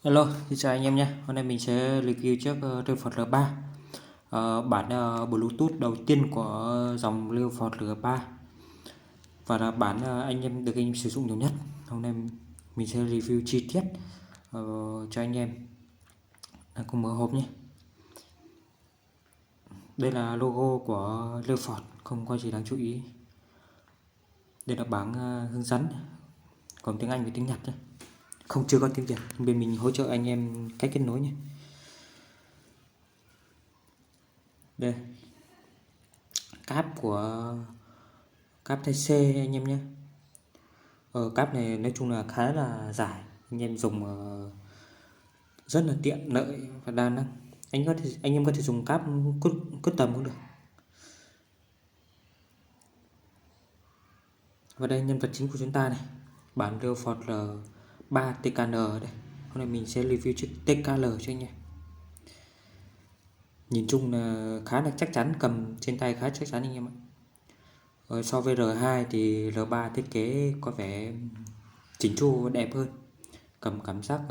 Hello, xin chào anh em nhé. Hôm nay mình sẽ review chiếc Leopard R3, bản Bluetooth đầu tiên của dòng Leopard R3 và là bản anh em sử dụng nhiều nhất. Hôm nay mình sẽ review chi tiết cho anh em. Cùng mở hộp nhé. Đây là logo của Leopard, không có gì đáng chú ý. Đây là bảng hướng dẫn, còn tiếng Anh và tiếng Nhật nhé. Chưa có tiếng Việt, bên mình hỗ trợ anh em cách kết nối nhé. Đây, cáp Type C anh em nhé. Cáp này nói chung là khá là dài, anh em dùng rất là tiện lợi và đa năng. Anh em có thể dùng cáp custom cũng được. Và đây nhân vật chính của chúng ta này, bản Leopard R3 TKN đây. Hôm nay mình sẽ review chiếc TKL cho anh em. Nhìn chung là khá là chắc chắn, cầm trên tay khá chắc chắn anh em ạ. So với R2 thì R3 thiết kế có vẻ chỉnh chu đẹp hơn, cầm cảm giác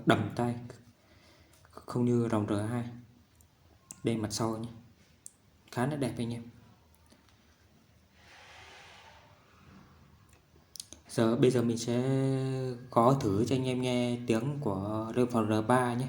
đầm tay, không như dòng R2. Đây mặt sau nhé, khá là đẹp anh em. Bây giờ mình sẽ gõ thử cho anh em nghe tiếng của Leopard R3 nhé.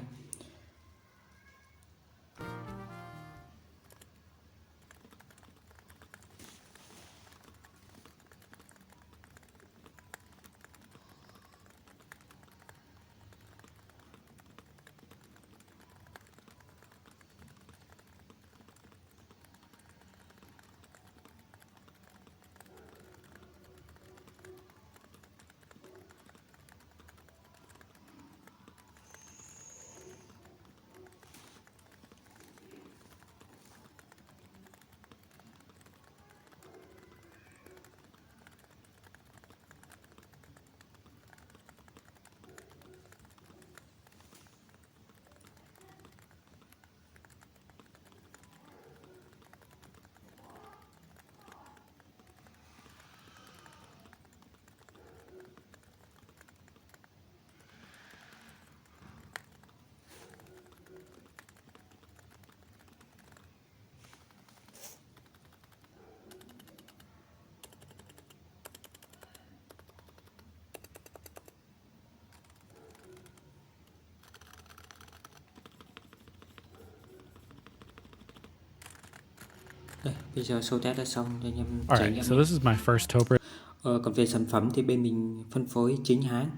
Đây, bây giờ show test đã xong cho anh em trải nghiệm. So this is my first Topper. Còn về sản phẩm thì bên mình phân phối chính hãng,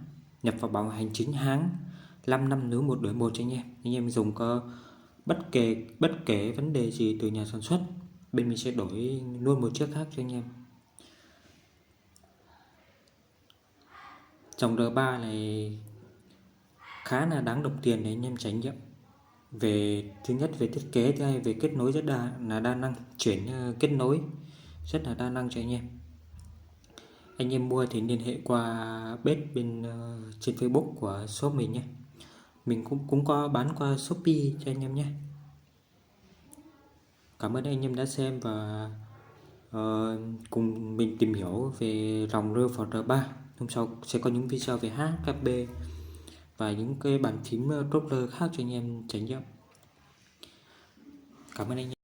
nhập vào bảo hành chính hãng, 5 năm nếu một đổi một cho anh em. Anh em dùng có bất kể vấn đề gì từ nhà sản xuất, bên mình sẽ đổi luôn một chiếc khác cho anh em. Dòng R3 này khá là đáng đồng tiền để anh em trải nghiệm. Thứ nhất về thiết kế, thứ hai về kết nối rất đa năng, kết nối rất là đa năng cho anh em. Anh em mua thì liên hệ qua bếp trên Facebook của shop mình nhé. Mình cũng có bán qua Shopee cho anh em nhé. Cảm ơn anh em đã xem và cùng mình tìm hiểu về dòng Leopard R3. Hôm sau sẽ có những video về HKB và những cái bàn phím Doppler khác cho anh em trải nghiệm. Cảm ơn anh em.